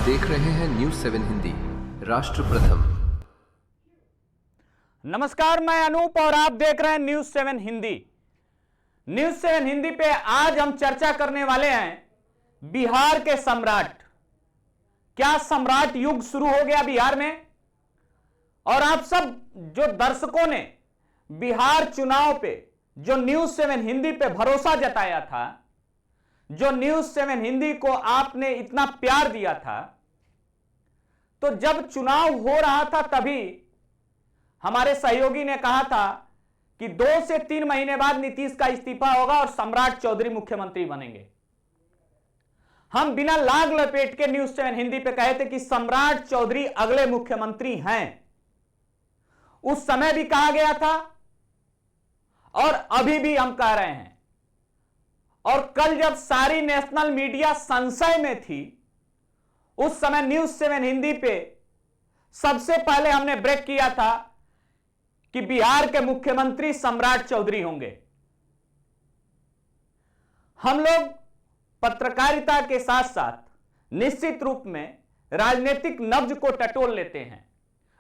देख रहे हैं न्यूज़ 7 हिंदी, राष्ट्र प्रथम। नमस्कार, मैं अनूप और आप देख रहे हैं न्यूज़ 7 हिंदी। न्यूज़ 7 हिंदी पे आज हम चर्चा करने वाले हैं बिहार के सम्राट। क्या सम्राट युग शुरू हो गया बिहार में? और आप सब जो दर्शकों ने बिहार चुनाव पे जो न्यूज़ 7 हिंदी पे भरोसा जताया था, जो न्यूज़ 7 हिंदी को आपने इतना प्यार दिया था, तो जब चुनाव हो रहा था तभी हमारे सहयोगी ने कहा था कि 2 से 3 महीने बाद नीतीश का इस्तीफा होगा और सम्राट चौधरी मुख्यमंत्री बनेंगे। हम बिना लाग लपेट के न्यूज़ 7 हिंदी पे कहे थे कि सम्राट चौधरी अगले मुख्यमंत्री हैं। उस समय भी कहा गया था और अभी भी हम कह रहे हैं। और कल जब सारी नेशनल मीडिया संशय में थी, उस समय न्यूज़ 7 हिंदी पे सबसे पहले हमने ब्रेक किया था कि बिहार के मुख्यमंत्री सम्राट चौधरी होंगे। हम लोग पत्रकारिता के साथ साथ निश्चित रूप में राजनीतिक नब्ज को टटोल लेते हैं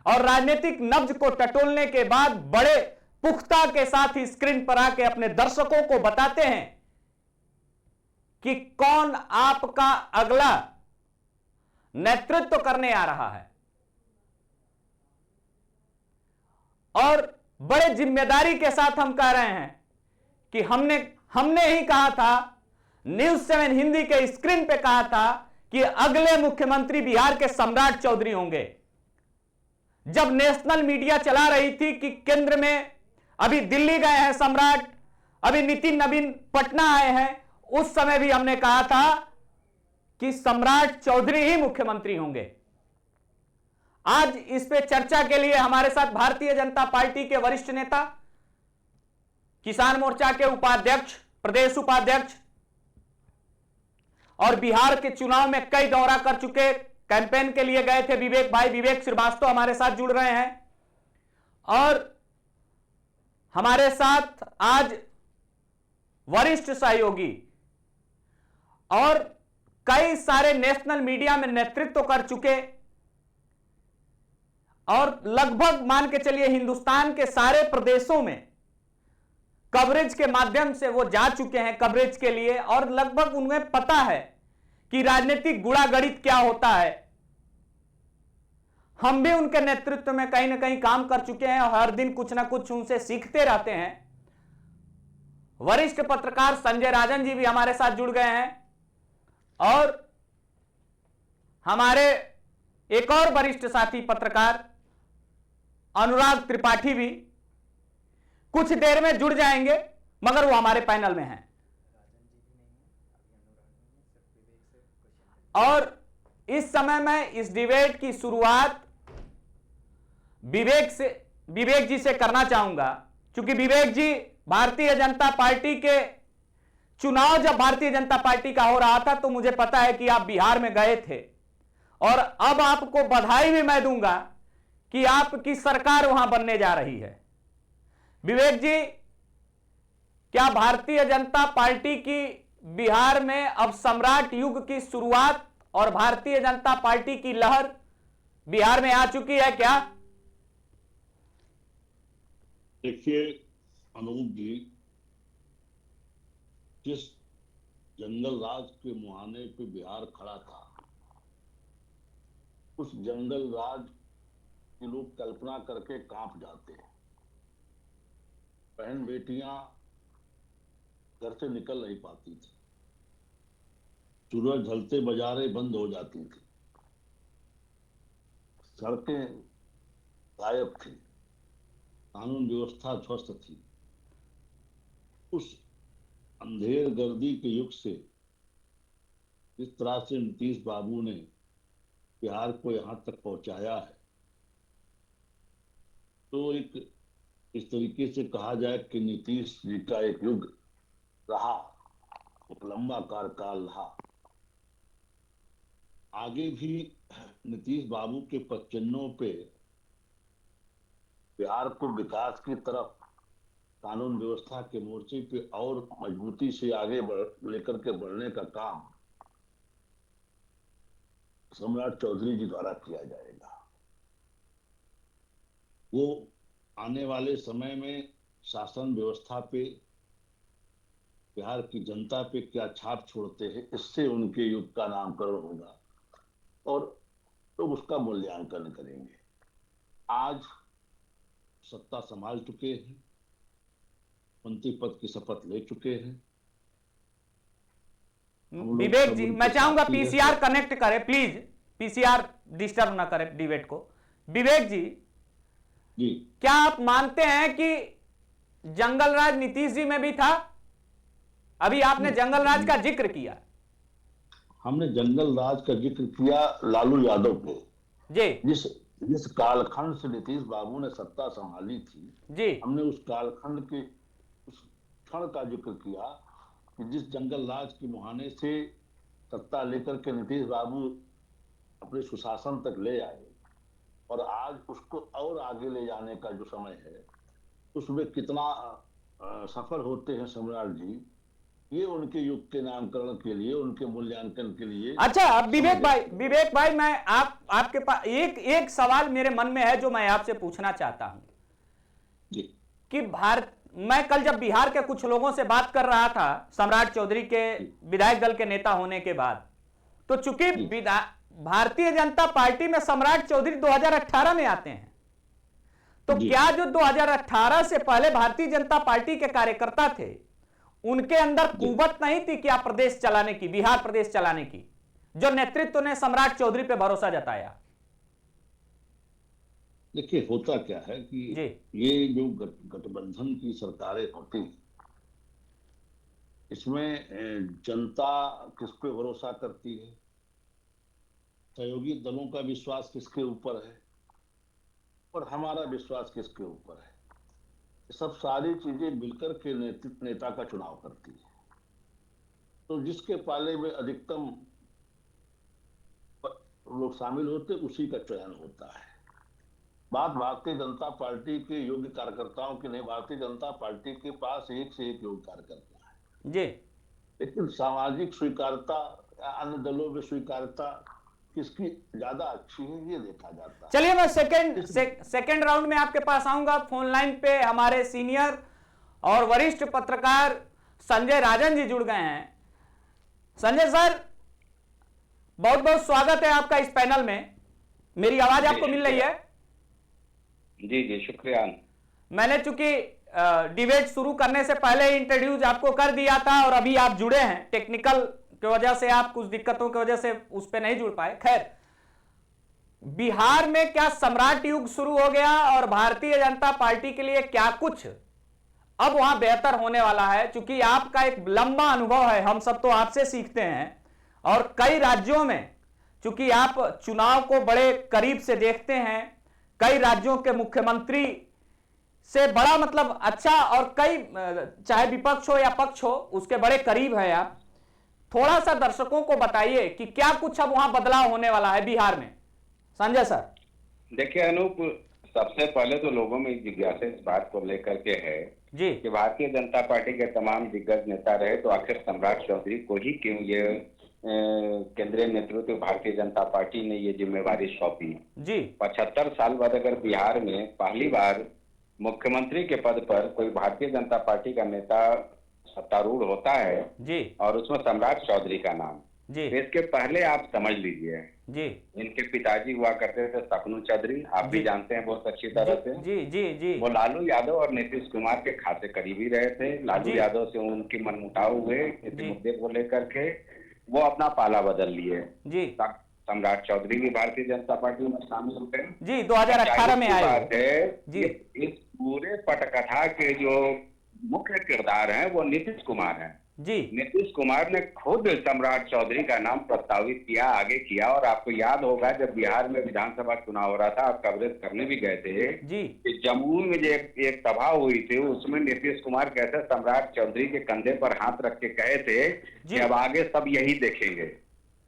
और राजनीतिक नब्ज को टटोलने के बाद बड़े पुख्ता के साथ ही स्क्रीन पर आके अपने दर्शकों को बताते हैं कि कौन आपका अगला नेतृत्व करने आ रहा है। और बड़े जिम्मेदारी के साथ हम कह रहे हैं कि हमने ही कहा था, न्यूज़ 7 हिंदी के स्क्रीन पे कहा था कि अगले मुख्यमंत्री बिहार के सम्राट चौधरी होंगे। जब नेशनल मीडिया चला रही थी कि केंद्र में अभी दिल्ली गए हैं सम्राट, अभी नितिन नवीन पटना आए हैं, उस समय भी हमने कहा था कि सम्राट चौधरी ही मुख्यमंत्री होंगे। आज इस पे चर्चा के लिए हमारे साथ भारतीय जनता पार्टी के वरिष्ठ नेता, किसान मोर्चा के उपाध्यक्ष, प्रदेश उपाध्यक्ष और बिहार के चुनाव में कई दौरा कर चुके, कैंपेन के लिए गए थे विवेक भाई, विवेक श्रीवास्तव हमारे साथ जुड़ रहे हैं। और हमारे साथ आज वरिष्ठ सहयोगी और कई सारे नेशनल मीडिया में नेतृत्व कर चुके और लगभग मान के चलिए हिंदुस्तान के सारे प्रदेशों में कवरेज के माध्यम से वो जा चुके हैं कवरेज के लिए, और लगभग उन्हें पता है कि राजनीतिक गुणागणित क्या होता है। हम भी उनके नेतृत्व में कहीं ना कहीं काम कर चुके हैं और हर दिन कुछ ना कुछ उनसे सीखते रहते हैं। वरिष्ठ पत्रकार संजय राजन जी भी हमारे साथ जुड़ गए हैं और हमारे एक और वरिष्ठ साथी पत्रकार अनुराग त्रिपाठी भी कुछ देर में जुड़ जाएंगे, मगर वो हमारे पैनल में हैं। और इस समय मैं इस डिबेट की शुरुआत विवेक जी से करना चाहूंगा, क्योंकि विवेक जी भारतीय जनता पार्टी के चुनाव जब भारतीय जनता पार्टी का हो रहा था तो मुझे पता है कि आप बिहार में गए थे और अब आपको बधाई भी मैं दूंगा कि आपकी सरकार वहां बनने जा रही है। विवेक जी, क्या भारतीय जनता पार्टी की बिहार में अब सम्राट युग की शुरुआत और भारतीय जनता पार्टी की लहर बिहार में आ चुकी है क्या? देखिए अनूप जी, जिस जंगल राज के मुहाने पे बिहार खड़ा था, उस जंगल राज की लोग कल्पना करके कांप जाते हैं। बहन बेटियां घर से निकल नहीं पाती थी, सूरज ढलते बाजारें बंद हो जाती थी, सड़कें गायब थी, कानून व्यवस्था ध्वस्त थी। उस अंधेर गर्दी के युग से जिस तरह से नीतीश बाबू ने बिहार को यहां तक पहुंचाया है, तो एक इस तरीके से कहा जाए कि नीतीश जी का एक युग रहा, एक लंबा कार्यकाल रहा। आगे भी नीतीश बाबू के पच्चनों पे बिहार को विकास की तरफ, कानून व्यवस्था के मोर्चे पे और मजबूती से आगे लेकर के बढ़ने का काम सम्राट चौधरी जी द्वारा किया जाएगा। वो आने वाले समय में शासन व्यवस्था पे, बिहार की जनता पे क्या छाप छोड़ते हैं, इससे उनके युग का नामकरण होगा और लोग उसका मूल्यांकन करेंगे। आज सत्ता संभाल चुके हैं, मंत्री पद की शपथ ले चुके हैं। विवेक जी, मैं चाहूंगा पीसीआर कनेक्ट करे प्लीज, पीसीआर डिस्टर्ब ना करे डिबेट को। विवेक जी, क्या आप मानते हैं कि जंगल राज नीतीश जी में भी था? अभी आपने जंगल राज का जिक्र किया। हमने जंगल राज का जिक्र किया लालू यादव पे जी। जिस कालखंड से नीतीश बाबू ने सत्ता संभाली थी जी, हमने उस कालखंड के उस क्षण का जिक्र किया कि जिस जंगल राज के मुहाने से सत्ता लेकर के नीतीश बाबू अपने सुशासन तक ले आए और आज उसको और आगे ले जाने का जो समय है उसमें कितना सफल होते हैं सम्राट जी, ये उनके युग के नामकरण के लिए, उनके मूल्यांकन के लिए। अच्छा, अब विवेक भाई मैं आपके पास एक सवाल मेरे मन में है जो मैं आपसे पूछना चाहता हूं कि मैं कल जब बिहार के कुछ लोगों से बात कर रहा था सम्राट चौधरी के विधायक दल के नेता होने के बाद, तो चूंकि भारतीय जनता पार्टी में सम्राट चौधरी 2018 में आते हैं, तो क्या जो 2018 से पहले भारतीय जनता पार्टी के कार्यकर्ता थे उनके अंदर कुव्वत नहीं थी क्या प्रदेश चलाने की, बिहार प्रदेश चलाने की, जो नेतृत्व ने सम्राट चौधरी पे भरोसा जताया? देखिए, होता क्या है कि ये जो गठबंधन की सरकारें होती, इसमें जनता किस पे भरोसा करती है, सहयोगी दलों का विश्वास किसके ऊपर है और हमारा विश्वास किसके ऊपर है, सब सारी चीजें मिलकर के नेता का चुनाव करती है। तो जिसके पाले में अधिकतम लोग शामिल होते उसी का चयन होता है। बात भारतीय जनता पार्टी के योग्य कार्यकर्ताओं की नहीं, भारतीय जनता पार्टी के पास एक से एक योग्य कार्यकर्ता है जी, लेकिन सामाजिक स्वीकार्यता या अन्य दलों में स्वीकार्यता किसकी ज्यादा अच्छी है ये देखा जाता है। चलिए मैं सेकेंड राउंड में आपके पास आऊंगा। फोन लाइन पे हमारे सीनियर और वरिष्ठ पत्रकार संजय राजन जी जुड़ गए हैं। संजय सर, बहुत बहुत स्वागत है आपका इस पैनल में। मेरी आवाज आपको मिल रही है? जी जी, शुक्रिया। मैंने चूंकि डिबेट शुरू करने से पहले इंट्रोड्यूस आपको कर दिया था और अभी आप जुड़े हैं, टेक्निकल की वजह से, आप कुछ दिक्कतों की वजह से उस पे नहीं जुड़ पाए। खैर, बिहार में क्या सम्राट युग शुरू हो गया और भारतीय जनता पार्टी के लिए क्या कुछ अब वहां बेहतर होने वाला है? क्योंकि आपका एक लंबा अनुभव है, हम सब तो आपसे सीखते हैं, और कई राज्यों में चूंकि आप चुनाव को बड़े करीब से देखते हैं, कई राज्यों के मुख्यमंत्री से बड़ा मतलब अच्छा, और कई चाहे विपक्ष हो या पक्ष हो उसके बड़े करीब है आप। थोड़ा सा दर्शकों को बताइए कि क्या कुछ अब वहां बदलाव होने वाला है बिहार में। संजय सर। देखिए अनूप, सबसे पहले तो लोगों में जिज्ञासा इस बात को लेकर के है जी कि भारतीय जनता पार्टी के तमाम दिग्गज नेता रहे तो आखिर सम्राट चौधरी को ही क्यों ये केंद्रीय नेतृत्व भारतीय जनता पार्टी ने ये जिम्मेवारी सौंपी जी। 75 साल बाद अगर बिहार में पहली बार मुख्यमंत्री के पद पर कोई भारतीय जनता पार्टी का नेता सत्तारूढ़ होता है जी, और उसमें सम्राट चौधरी का नाम जी, तो इसके पहले आप समझ लीजिए जी, इनके पिताजी हुआ करते थे सपनू चौधरी, आप भी जानते हैं बहुत अच्छी तरह से। जी जी जी। वो लालू यादव और नीतीश कुमार के खासे करीबी रहे थे। लालू यादव से उनकी मनमुटाव हुए इस मुद्दे को लेकर के, वो अपना पाला बदल लिए जी। सम्राट चौधरी भी भारतीय जनता पार्टी में शामिल हुए जी, 2018 में आए जी। इस पूरे पटकथा के जो मुख्य किरदार हैं वो नीतीश कुमार हैं जी। नीतीश कुमार ने खुद सम्राट चौधरी का नाम प्रस्तावित किया, आगे किया, और आपको याद होगा जब बिहार में विधानसभा चुनाव हो रहा था, आप कवरेज करने भी गए थे जी। जम्मू में जो एक सभा हुई थी उसमें नीतीश कुमार कैसे सम्राट चौधरी के कंधे पर हाथ रख के कहे थे कि अब आगे सब यही देखेंगे।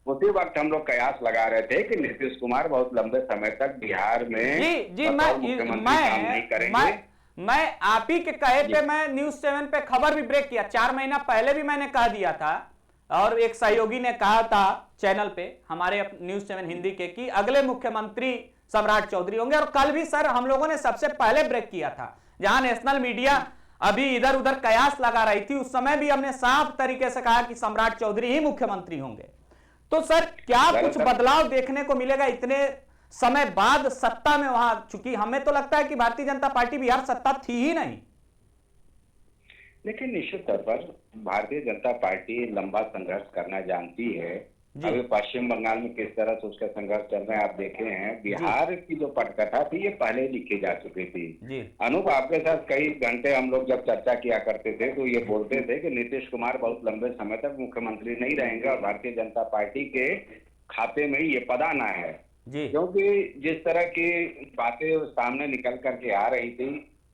उसी वक्त हम लोग कयास लगा रहे थे कि नीतीश कुमार बहुत लंबे समय तक बिहार में मुख्यमंत्री काम नहीं करेंगे। मैं आप ही के कहे पे मैं न्यूज 7 पे खबर भी ब्रेक किया, 4 महीना पहले भी मैंने कह दिया था और एक सहयोगी ने कहा था चैनल पे हमारे न्यूज़ 7 हिंदी के कि अगले मुख्यमंत्री सम्राट चौधरी होंगे। और कल भी सर हम लोगों ने सबसे पहले ब्रेक किया था, जहां नेशनल मीडिया अभी इधर उधर कयास लगा रही थी, उस समय भी हमने साफ तरीके से कहा कि सम्राट चौधरी ही मुख्यमंत्री होंगे। तो सर क्या कुछ बदलाव देखने को मिलेगा इतने समय बाद सत्ता में वहां? चूंकि हमें तो लगता है कि भारतीय जनता पार्टी बिहार सत्ता थी ही नहीं। लेकिन निश्चित तौर पर भारतीय जनता पार्टी लंबा संघर्ष करना जानती है। अभी पश्चिम बंगाल में किस तरह से उसका संघर्ष चल रहा है आप देखे हैं। बिहार की जो पटकथा थी ये पहले लिखी जा चुकी थी। अनूप, आपके साथ कई घंटे हम लोग जब चर्चा किया करते थे तो ये बोलते थे कि नीतीश कुमार बहुत लंबे समय तक मुख्यमंत्री नहीं रहेंगे और भारतीय जनता पार्टी के खाते में ये पद आना है। क्योंकि जिस तरह की बातें सामने निकल करके आ रही थी,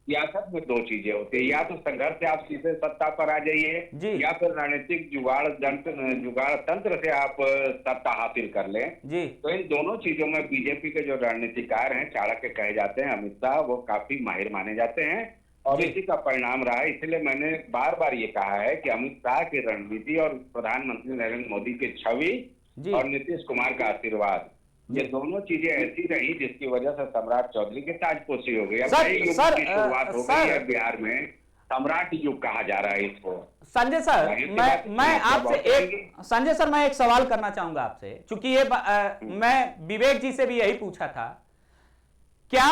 सियासत में दो चीजें होती है, या तो संघर्ष से आप सीधे सत्ता पर आ जाइए या फिर रणनीतिक जुगाड़ तंत्र से आप सत्ता हासिल कर लें। तो इन दोनों चीजों में बीजेपी के जो रणनीतिकार हैं, चाणक्य कहे जाते हैं, अमित शाह, वो काफी माहिर माने जाते हैं और इसी का परिणाम रहा है। इसलिए मैंने बार बार ये कहा है कि अमित शाह की रणनीति और प्रधानमंत्री नरेंद्र मोदी की छवि और नीतीश कुमार का आशीर्वाद, ये दोनों चीजें ऐसी रही जिसकी वजह से सम्राट चौधरी की ताजपोशी हो गई। अब नए युग की शुरुआत हो गई है बिहार में, सम्राट युग कहा जा रहा है इसको। संजय सर, मैं आपसे संजय सर मैं एक सवाल करना चाहूंगा आपसे, चूंकि ये मैं विवेक जी से भी यही पूछा था, क्या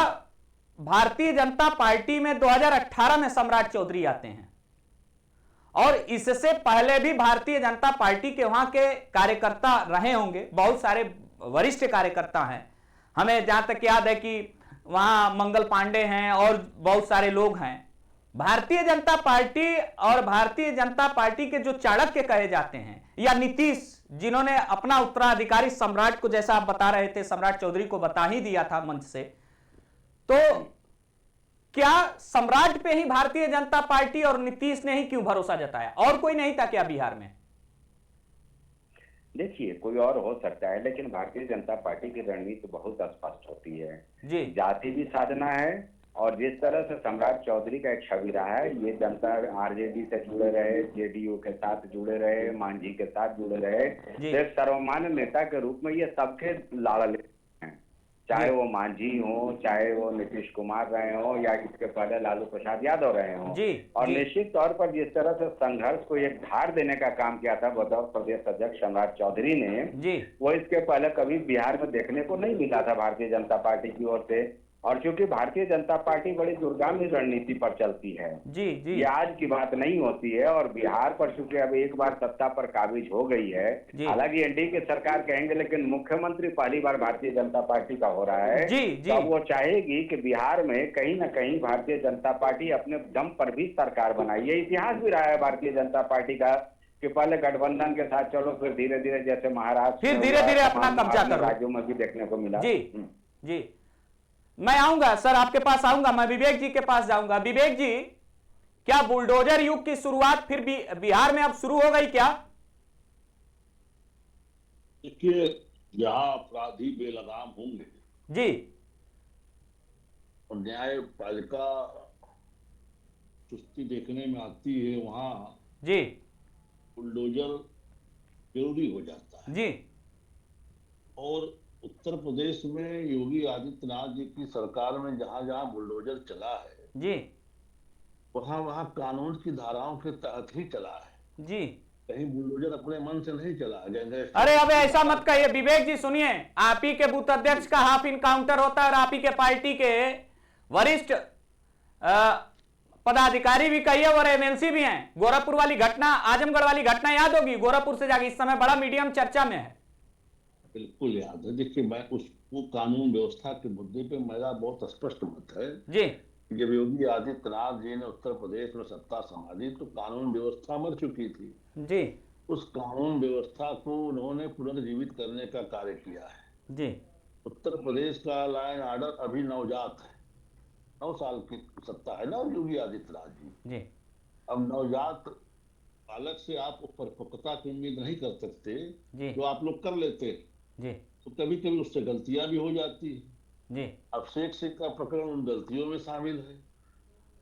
भारतीय जनता पार्टी में 2018 में सम्राट चौधरी आते हैं और इससे पहले भी भारतीय जनता पार्टी के वहां के कार्यकर्ता रहे होंगे, बहुत सारे वरिष्ठ कार्यकर्ता हैं, हमें जहां तक याद है कि वहां मंगल पांडे हैं और बहुत सारे लोग हैं। भारतीय जनता पार्टी और भारतीय जनता पार्टी के जो चाणक्य कहे जाते हैं या नीतीश, जिन्होंने अपना उत्तराधिकारी सम्राट को, जैसा आप बता रहे थे, सम्राट चौधरी को बता ही दिया था मंच से, तो क्या सम्राट पे ही भारतीय जनता पार्टी और नीतीश ने ही क्यों भरोसा जताया, और कोई नहीं था क्या बिहार में? देखिए, कोई और हो सकता है, लेकिन भारतीय जनता पार्टी की रणनीति बहुत स्पष्ट होती है जी। जाति भी साधना है और जिस तरह से सम्राट चौधरी का एक छवि रहा है, ये जनता आरजेडी से जुड़े रहे, जेडीयू के साथ जुड़े रहे, मांझी के साथ जुड़े रहे, एक सर्वमान्य नेता के रूप में ये सबके लाड़ले हैं, चाहे वो मांझी हो, चाहे वो नीतीश कुमार रहे हो या इसके पहले लालू प्रसाद यादव रहे हो। और निश्चित तौर पर जिस तरह से संघर्ष को एक धार देने का काम किया था बतौर प्रदेश अध्यक्ष सम्राट चौधरी ने, वो इसके पहले कभी बिहार में देखने को नहीं मिला था भारतीय जनता पार्टी की ओर से। और चूंकि भारतीय जनता पार्टी बड़ी दूरगामी रणनीति पर चलती है, ये आज की बात नहीं होती है, और बिहार पर चूंकि अब एक बार सत्ता पर काबिज हो गई है, हालांकि एनडीए की सरकार कहेंगे, लेकिन मुख्यमंत्री पहली बार भारतीय जनता पार्टी का हो रहा है, तो अब वो चाहेगी कि बिहार में कहीं ना कहीं भारतीय जनता पार्टी अपने दम पर भी सरकार बनाए। ये इतिहास भी रहा है भारतीय जनता पार्टी का कि पहले गठबंधन के साथ चलो, फिर धीरे धीरे जैसे महाराष्ट्र, फिर धीरे धीरे अपना कब्जा करो, राज्यों में भी देखने को मिला। जी मैं आऊंगा सर, आपके पास आऊंगा, मैं विवेक जी के पास जाऊंगा। विवेक जी, क्या बुलडोजर युग की शुरुआत फिर बिहार में अब शुरू हो गई क्या? देखिए, जहां अपराधी बेलगाम होंगे जी और न्यायपालिका सुस्ती देखने में आती है, वहां जी बुलडोजर जरूरी हो जाता है जी। और उत्तर प्रदेश में योगी आदित्यनाथ जी की सरकार में जहां जहां बुलडोजर चला है जी, वहां वहां कानून की धाराओं के तहत ही चला है जी। कहीं बुलडोजर अपने मन से नहीं चला। अरे अब ऐसा मत कहिए विवेक जी, सुनिए, आप ही के बूथ अध्यक्ष का हाफ इनकाउंटर होता है और आप ही के पार्टी के वरिष्ठ पदाधिकारी भी कहिए और एमएलसी भी हैं। गोरखपुर वाली घटना, आजमगढ़ वाली घटना याद होगी, गोरखपुर से जाके इस समय बड़ा मीडियम चर्चा में है। बिल्कुल याद है। देखिए, मैं वो कानून व्यवस्था के मुद्दे पे मेरा बहुत स्पष्ट मत है जी। जब योगी आदित्यनाथ जी ने उत्तर प्रदेश में सत्ता संभाली तो कानून व्यवस्था मर चुकी थी जी। उस कानून व्यवस्था को उन्होंने पुनर्जीवित करने का कार्य किया है जी। उत्तर प्रदेश का लॉ एंड ऑर्डर अभी नवजात है, 9 साल की सत्ता है ना योगी आदित्यनाथ जी। अब नवजात बालक से आप परिपक्वता की उम्मीद नहीं कर सकते जो आप लोग कर लेते जी। तो कभी कभी उससे गलतियां भी हो जाती है जी। अब शेख सिंह का प्रकरण उन गलतियों में शामिल है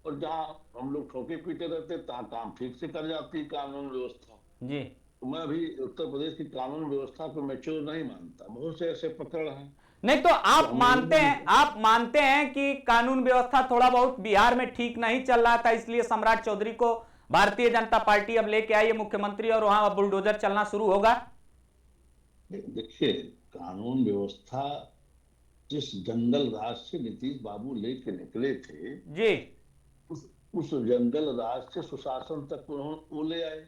और जहां हम लोग ठोके पीटे रहते तहां काम ठीक से कर जाती है कानून व्यवस्था जी। मैं अभी उत्तर प्रदेश की कानून व्यवस्था को मैच्योर नहीं मानता, बहुत से ऐसे प्रकरण हैं। नहीं तो आप मानते हैं कि कानून व्यवस्था थोड़ा बहुत बिहार में ठीक नहीं चल रहा था, इसलिए सम्राट चौधरी को भारतीय जनता पार्टी अब लेके आई है मुख्यमंत्री और वहां अब बुलडोजर चलना शुरू होगा। देखिए, कानून व्यवस्था जिस जंगल राज से नीतीश बाबू लेके निकले थे जी, उस जंगल राज से सुशासन तक उन्होंने वो ले आए।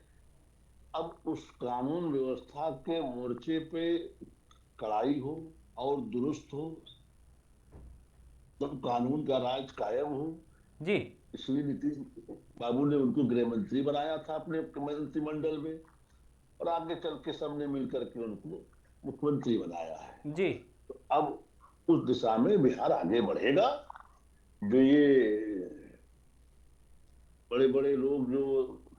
अब उस कानून व्यवस्था के मोर्चे पे कड़ाई हो और दुरुस्त हो, जब कानून का राज कायम हो जी, इसलिए नीतीश बाबू ने उनको गृह मंत्री बनाया था अपने मंत्रिमंडल में, और आगे चल के सबने मिलकर के उनको मुख्यमंत्री बनाया है जी। तो अब उस दिशा में बिहार आगे बढ़ेगा। जो ये बड़े बड़े लोग जो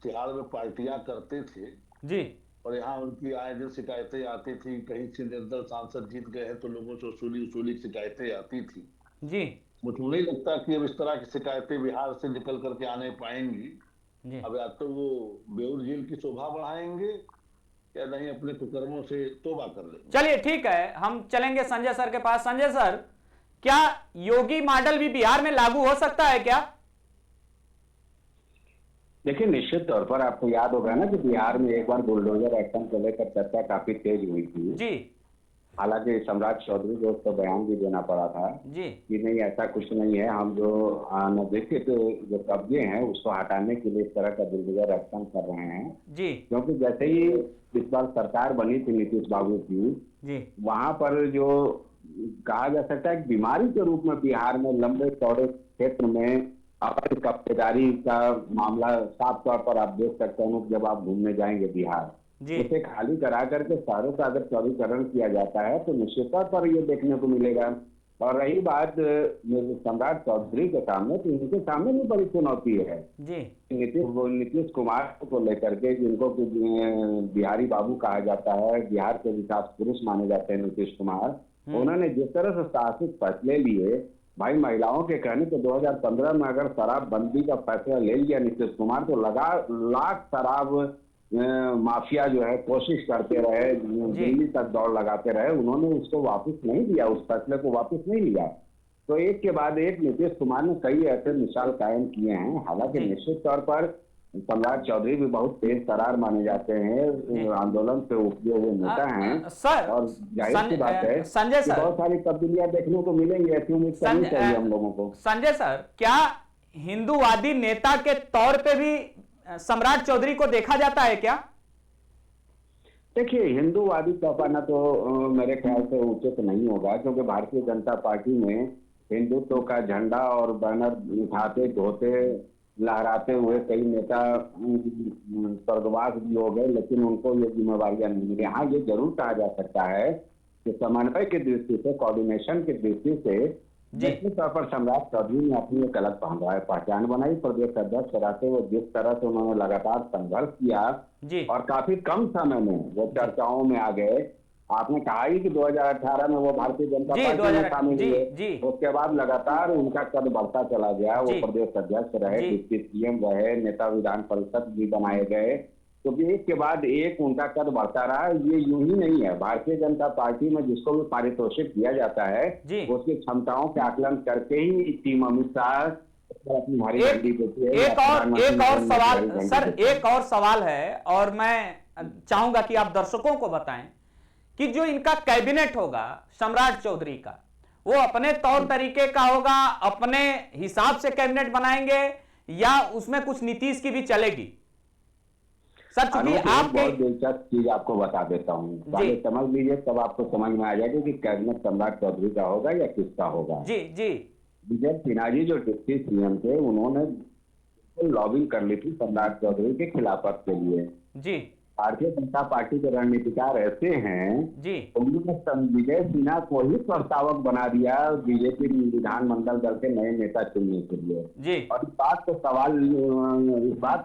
तिहाड़ में पार्टियां करते थे जी, और यहाँ उनकी आए दिन शिकायतें आती थी, कहीं से निर्दल सांसद जीत गए हैं तो लोगों से उसूली शिकायतें आती थी जी, मुझे नहीं लगता कि अब इस तरह की शिकायतें बिहार से निकल करके आने पाएंगी। जी। अब या तो वो बेउर जेल की शोभा बढ़ाएंगे या नहीं अपने कुकर्मों से तौबा कर लेंगे। चलिए ठीक है, हम चलेंगे संजय सर के पास। संजय सर, क्या योगी मॉडल भी बिहार में लागू हो सकता है क्या? देखिए, निश्चित तौर पर आपको याद होगा ना कि बिहार में एक बार बुलडोजर एक्शन को लेकर चर्चा काफी तेज हुई थी जी, हालांकि सम्राट चौधरी को उसको बयान भी देना पड़ा था जी, कि नहीं, ऐसा कुछ नहीं है, हम जो अनधिकृत जो कब्जे हैं उसको हटाने के लिए इस तरह का बुलडोजर एक्शन कर रहे हैं। जी, क्योंकि जैसे ही इस बार सरकार बनी थी नीतीश बाबू की, जी, वहां पर जो कहा जा सकता है कि बीमारी के रूप में बिहार में लंबे चौड़े क्षेत्र में अवैध कब्जेदारी का मामला साफ तौर पर आप देख सकते हैं। जब आप घूमने जाएंगे बिहार, जी, उसे खाली करा करके शहरों का अगर चौड़ीकरण किया जाता है तो निश्चित तौर पर ये देखने को मिलेगा। और रही बात सम्राट चौधरी के सामने, तो इनके सामने भी बड़ी चुनौती है जी, नीतीश कुमार को लेकर के, जिनको बिहारी बाबू कहा जाता है, बिहार के विकास पुरुष माने जाते हैं नीतीश कुमार। उन्होंने जिस तरह से साहसिक फैसले लिए, भाई महिलाओं के कहने के 2015 में अगर शराबबंदी का फैसला ले लिया नीतीश कुमार, तो लाख शराब माफिया जो है कोशिश करते रहे, दिल्ली तक दौड़ लगाते रहे, उन्होंने उसको वापस नहीं लिया, उस फैसले को वापस नहीं लिया। तो एक के बाद एक नीतीश कुमार ने कई ऐसे मिसाल कायम किए हैं। हालांकि निश्चित तौर पर सम्राट चौधरी भी बहुत तेज तरार माने जाते हैं, आंदोलन से उपजे हुए नेता हैं सर, और जाहिर सी बात है संजय सर, बहुत सारी तब्दीलियां देखने को मिलेंगी, ऐसी उम्मीद करनी चाहिए हम लोगों को। संजय सर, क्या हिंदूवादी नेता के तौर पे भी सम्राट चौधरी को देखा जाता है क्या? देखिए, हिंदूवादी कहना तो मेरे ख्याल से उचित नहीं होगा, क्योंकि भारतीय जनता पार्टी में हिंदुत्व का झंडा और बैनर उठाते धोते लहराते हुए कई नेता स्वर्गवास भी हो गए, लेकिन उनको ये जिम्मेवारियां नहीं मिली। हाँ, ये जरूर कहा जा सकता है कि समन्वय की दृष्टि से, कोऑर्डिनेशन की दृष्टि से निश्चित तौर पर सम्राट चौधरी ने अपनी एक अलग पहचान बनाई। प्रदेश अध्यक्ष रहते हुए जिस तरह से उन्होंने लगातार संघर्ष किया और काफी कम समय में वो चर्चाओं में आ गए। आपने कहा ही कि 2018 में वो भारतीय जनता पार्टी में शामिल हुए, उसके बाद लगातार उनका कद बढ़ता चला गया। वो प्रदेश अध्यक्ष रहे, डिप्टी सीएम रहे, नेता विधान परिषद भी बनाए गए, क्योंकि एक के बाद एक उनका कद बढ़ता रहा। ये यूं ही नहीं है, भारतीय जनता पार्टी में जिसको भी पारितोषिक दिया जाता है उसकी क्षमताओं के आकलन करके ही टीम अमित शाह अपनी भारी झंडी देती है। एक और सवाल सर, एक और सवाल है और मैं चाहूंगा कि आप दर्शकों को बताएं कि जो इनका कैबिनेट होगा सम्राट चौधरी का, वो अपने तौर तरीके का होगा, अपने हिसाब से कैबिनेट बनाएंगे या उसमें कुछ नीतीश की भी चलेगी? सर, चूंकि आप बहुत दिलचस्प चीज आपको बता देता हूँ, पहले समझ लीजिए, तब आपको समझ में आ जाएगा कि कैबिनेट सम्राट चौधरी का होगा या किसका होगा। जी, जी। विजय सिन्हा जी जो डिप्टी सीएम थे, उन्होंने लॉबिंग कर ली थी सम्राट चौधरी के खिलाफत के लिए। जी। भारतीय जनता पार्टी के रणनीतिकार ऐसे हैं जी, उन्होंने विजय सिन्हा को ही प्रस्तावक बना दिया बीजेपी विधानमंडल दल के नए नेता चुनने के लिए जी। और इस बात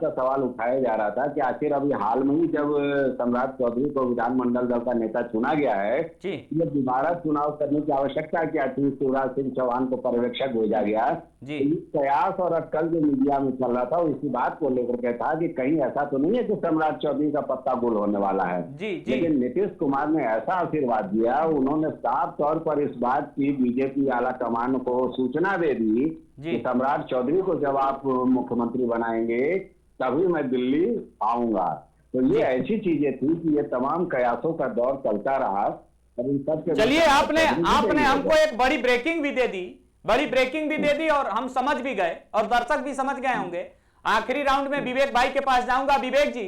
का सवाल उठाया जा रहा था कि आखिर अभी हाल में ही जब सम्राट चौधरी को विधानमंडल दल का नेता चुना गया है, ये दोबारा चुनाव करने की आवश्यकता क्या थी? शिवराज सिंह चौहान को पर्यवेक्षक भेजा गया। कयास और अटकल जो मीडिया में चल रहा था, इसी बात को लेकर के था कि कहीं ऐसा तो नहीं है कि सम्राट चौधरी का पत्ता गोल होने वाला है। जी जी लेकिन नीतीश कुमार ने ऐसा आशीर्वाद दिया, उन्होंने साफ तौर पर इस बात की बीजेपी आला कमान को सूचना दे दी कि सम्राट चौधरी को जब आप मुख्यमंत्री बनाएंगे तभी मैं दिल्ली आऊंगा। तो ये ऐसी चीजें थी कि ये तमाम कयासों का दौर चलता रहा। चलिए, आपने हमको एक बड़ी ब्रेकिंग भी दे दी, और हम समझ भी गए और दर्शक भी समझ गए होंगे। आखिरी राउंड में विवेक भाई के पास जाऊंगा। विवेक जी,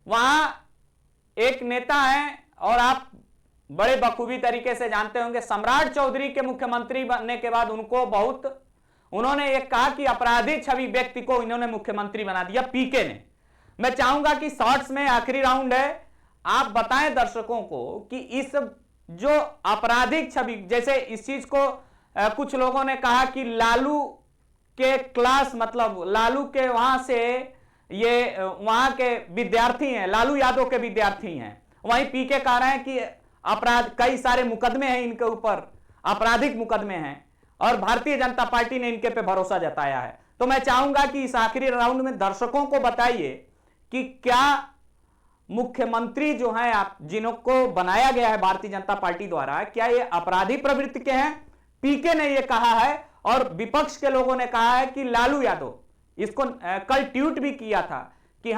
वहां एक नेता हैं और आप बड़े बखूबी तरीके से जानते होंगे, सम्राट चौधरी के मुख्यमंत्री बनने के बाद उन्होंने एक कहा कि आपराधिक छवि व्यक्ति को इन्होंने मुख्यमंत्री बना दिया, पीके ने। मैं चाहूंगा कि शॉर्ट्स में आखिरी राउंड है, आप बताएं दर्शकों को कि इस जो आपराधिक छवि, जैसे इस चीज को कुछ लोगों ने कहा कि लालू के क्लास, मतलब लालू के वहां से ये वहां के विद्यार्थी हैं, लालू यादव के विद्यार्थी हैं। वहीं पीके कह रहे हैं कि अपराध, कई सारे मुकदमे हैं इनके ऊपर, आपराधिक मुकदमे हैं, और भारतीय जनता पार्टी ने इनके पे भरोसा जताया है। तो मैं चाहूंगा कि इस आखिरी राउंड में दर्शकों को बताइए कि क्या मुख्यमंत्री जो हैं आप जिनको बनाया गया है भारतीय जनता पार्टी द्वारा, क्या ये अपराधी प्रवृत्ति के हैं? पीके ने ये कहा है और विपक्ष के लोगों ने कहा है कि लालू यादव, इसको कल ट्वीट भी किया था कि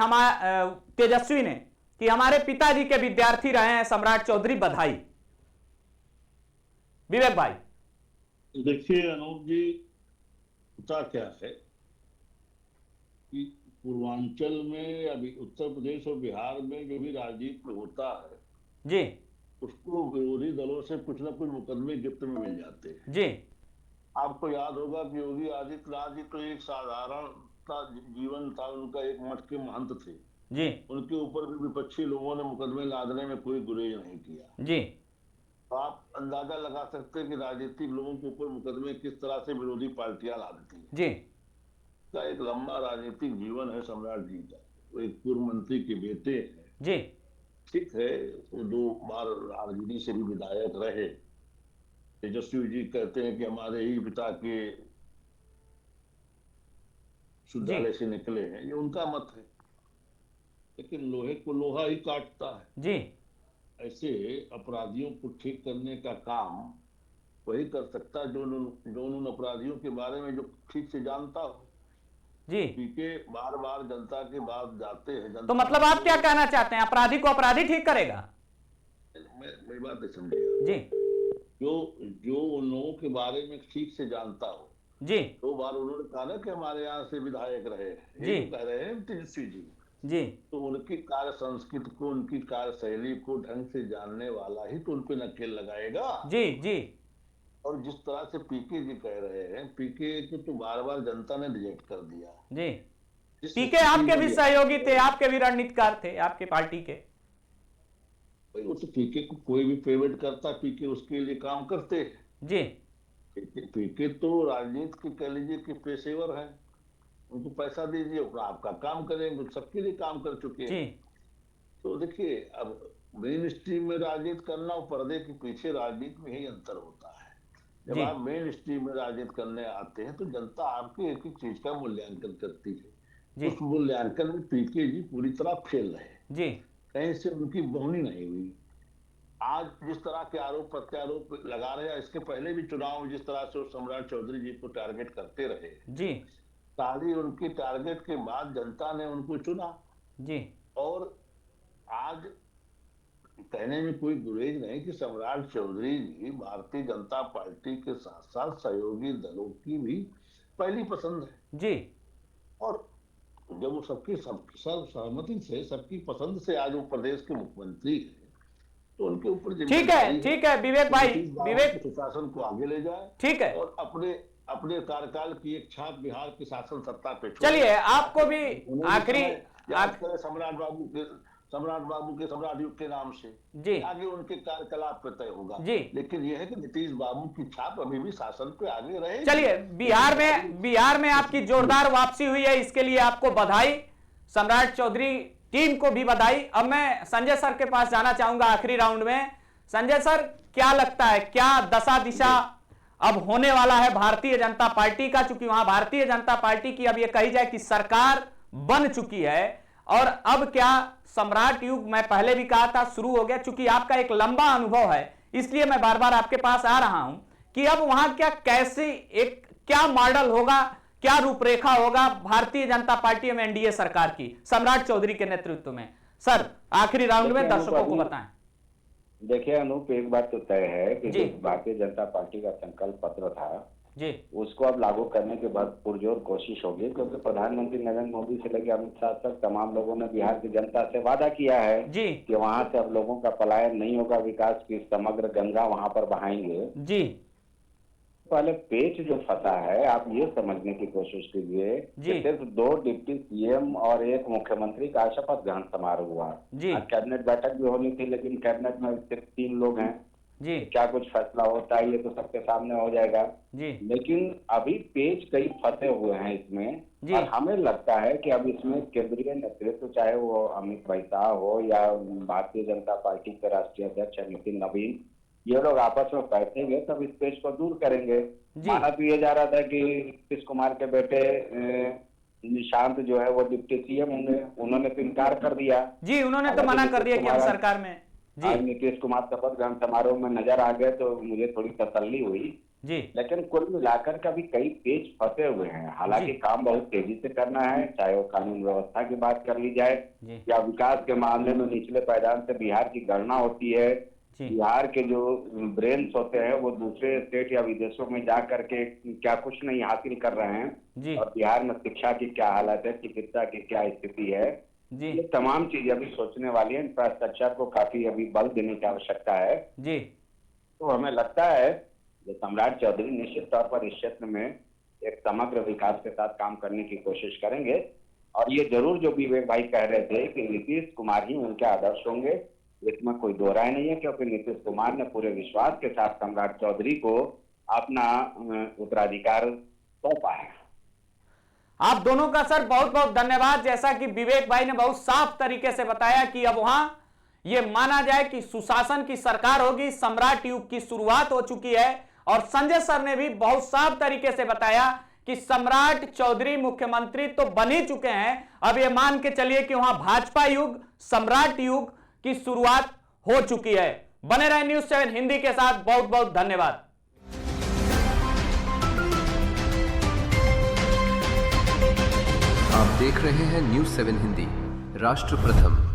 तेजस्वी ने, कि हमारे पिताजी के विद्यार्थी रहे हैं सम्राट चौधरी, बधाई। विवेक भाई, देखिए अनूप जी, होता क्या है कि पूर्वांचल में, अभी उत्तर प्रदेश और बिहार में जो भी राजनीति होता है जी, उसको विरोधी दलों से कुछ ना कुछ मुकदमे गिफ्ट में मिल जाते हैं जी। आपको याद होगा कि योगी आदित्यनाथ जी तो एक साधारण जीवन था, उनका एक मठ के महंत थे जी, उनके ऊपर भी विपक्षी लोगों ने मुकदमे लादने में कोई गुरेज नहीं किया जी। तो आप अंदाजा लगा सकते हैं कि राजनीतिक लोगों के ऊपर मुकदमे किस तरह से विरोधी पार्टियां लादती हैं जी। का एक लंबा राजनीतिक जीवन है सम्राट जी का। वो एक पूर्व मंत्री के बेटे हैं जी, ठीक है, वो 2 बार राजनीति से भी विधायक रहे। तेजस्वी जी कहते हैं कि हमारे ही पिता के विश्वविद्यालय से निकले हैं, ये उनका मत है, लेकिन लोहे को लोहा ही काटता है जी। ऐसे अपराधियों को ठीक करने का काम वही कर सकता है जो उन अपराधियों के बारे में जो ठीक से जानता हो जी। पीके बार बार जनता के बाद जाते हैं। तो मतलब आप क्या कहना चाहते हैं, अपराधी को अपराधी ठीक करेगा? मेरी बात नहीं समझिएगा जी। जो उन लोगों के बारे में ठीक से जानता हो जी। 2 बार उन्होंने कहा ना कि हमारे यहाँ से विधायक रहे, जी कह रहे हैं तेजस्वी जी जी। तो उनकी कार्य संस्कृति को, उनकी कार्यशैली को ढंग से जानने वाला ही तो उनपे नकेल लगाएगा। जी जी। और जिस तरह से पीके जी कह रहे हैं, पीके को तो बार बार जनता ने रिजेक्ट कर दिया जी। पीके आपके भी सहयोगी थे, आपके भी रणनीतिकार थे, आपके पार्टी के। वो तो पीके को कोई भी फेवरेट करता, पीके उसके लिए काम करते जी। पीके तो राजनीति के कह लीजिए कि पेशेवर हैं, उनको पैसा दीजिए, आपका काम करेंगे, सबके लिए काम कर चुके हैं। तो देखिए, अब मेन स्ट्रीम में राजनीति करना और पर्दे के पीछे राजनीति में ही अंतर होता है। जब आप मेन स्ट्रीम में राजनीति करने आते हैं तो जनता आपकी एक एक चीज का मूल्यांकन करती है। उस मूल्यांकन में पीके जी पूरी तरह फेल रहे जी। कहीं से उनकी बोहनी नहीं हुई। आज जिस तरह के आरोप प्रत्यारोप लगा रहे हैं, इसके पहले भी चुनाव में जिस तरह से सम्राट चौधरी जी को टारगेट करते रहे जी, सारी उनकी टारगेट के बाद जनता ने उनको चुना जी। और आज कहने में कोई गुरेज नहीं कि सम्राट चौधरी जी भारतीय जनता पार्टी के साथ साथ सहयोगी दलों की भी पहली पसंद है जी। और जब वो सबकी सहमति से, सबकी पसंद से आज वो प्रदेश के मुख्यमंत्री है तो उनके ऊपर ठीक है विवेक भाई, विवेक शासन को आगे ले जाए, ठीक है, और अपने कार्यकाल की एक छाप बिहार की शासन सत्ता पे। चलिए, आपको भी आखिरी सम्राट बाबू के सम्राट युग के नाम से जी आगे उनके कार्यकलाप पे तय होगा जी। लेकिन यह है कि नीतीश बाबू की छाप अभी भी शासन पे आगे रहे। चलिए, बिहार में आपकी जोरदार वापसी हुई है, इसके लिए आपको बधाई, सम्राट चौधरी टीम को भी बधाई। अब मैं संजय सर के पास जाना चाहूंगा आखिरी राउंड में। संजय सर, क्या लगता है, क्या दशा दिशा अब होने वाला है भारतीय जनता पार्टी का? चूंकि वहां भारतीय जनता पार्टी की अब ये कही जाए कि सरकार बन चुकी है, और अब क्या सम्राट युग, मैं पहले भी कहा था, शुरू हो गया? चूंकि आपका एक लंबा अनुभव है इसलिए मैं बार बार आपके पास आ रहा हूं कि अब वहां क्या मॉडल होगा, क्या रूपरेखा होगा भारतीय जनता पार्टी में एनडीए सरकार की सम्राट चौधरी के नेतृत्व में? सर आखिरी राउंड में दर्शकों को बताएं। देखिए अनूप, एक बात तो तय है कि जो भारतीय जनता पार्टी का संकल्प पत्र था जी, उसको अब लागू करने की बहुत पुरजोर कोशिश होगी, क्योंकि प्रधानमंत्री नरेंद्र मोदी से लेकर अमित शाह तक तमाम लोगों ने बिहार की जनता से वादा किया है जी कि वहां से अब लोगों का पलायन नहीं होगा, विकास की समग्र गंगा वहां पर बहाएंगे जी। पहले पेच जो फंसा है, आप ये समझने की कोशिश कीजिए कि सिर्फ 2 डिप्टी सीएम और 1 मुख्यमंत्री का शपथ ग्रहण समारोह हुआ। आज कैबिनेट बैठक भी होनी थी, लेकिन कैबिनेट में सिर्फ 3 लोग हैं जी। क्या कुछ फैसला होता है ये तो सबके सामने हो जाएगा जी। लेकिन अभी पेच कई फंसे हुए हैं इसमें, और हमें लगता है कि अब इसमें केंद्रीय नेतृत्व, चाहे वो अमित भाई शाह हो या भारतीय जनता पार्टी के राष्ट्रीय अध्यक्ष नितिन नवीन, ये लोग आपस में बैठेंगे तब इस पेच को दूर करेंगे। माना तो ये जा रहा था कि नीतीश कुमार के बेटे निशांत जो है वो डिप्टी सीएम होंगे, उन्होंने तो इनकार कर दिया जी, उन्होंने तो मना कर दिया कि हम सरकार में जी। आज नीतीश कुमार शपथ ग्रहण समारोह में नजर आ गए तो मुझे थोड़ी तसल्ली हुई जी। लेकिन कुल मिलाकर का भी कई पेच फंसे हुए हैं। हालांकि काम बहुत तेजी से करना है, चाहे वो कानून व्यवस्था की बात कर ली जाए या विकास के मामले में निचले पायदान से बिहार की गणना होती है। बिहार के जो ब्रेन्स होते हैं वो दूसरे स्टेट या विदेशों में जा करके क्या कुछ नहीं हासिल कर रहे हैं, और बिहार में शिक्षा की क्या हालत है, चिकित्सा की क्या स्थिति है, ये तमाम चीजें अभी सोचने वाली है। इंफ्रास्ट्रक्चर को काफी अभी बल देने की आवश्यकता है जी। तो हमें लगता है कि सम्राट चौधरी निश्चित तौर पर इस क्षेत्र में एक समग्र विकास के साथ काम करने की कोशिश करेंगे, और ये जरूर जो विवेक भाई कह रहे थे कि नीतीश कुमार ही उनके आदर्श होंगे, इसमें कोई दो राय नहीं है, क्योंकि नीतीश कुमार ने पूरे विश्वास के साथ सम्राट चौधरी को अपना उत्तराधिकार सौंपा है। आप दोनों का सर बहुत बहुत धन्यवाद। जैसा कि विवेक भाई ने बहुत साफ तरीके से बताया कि अब वहां ये माना जाए कि सुशासन की सरकार होगी, सम्राट युग की शुरुआत हो चुकी है, और संजय सर ने भी बहुत साफ तरीके से बताया कि सम्राट चौधरी मुख्यमंत्री तो बन ही चुके हैं, अब ये मान के चलिए कि वहां भाजपा युग, सम्राट युग की शुरुआत हो चुकी है। बने रहे न्यूज़ 7 हिंदी के साथ। बहुत बहुत धन्यवाद। आप देख रहे हैं न्यूज़ 7 हिंदी, राष्ट्र प्रथम।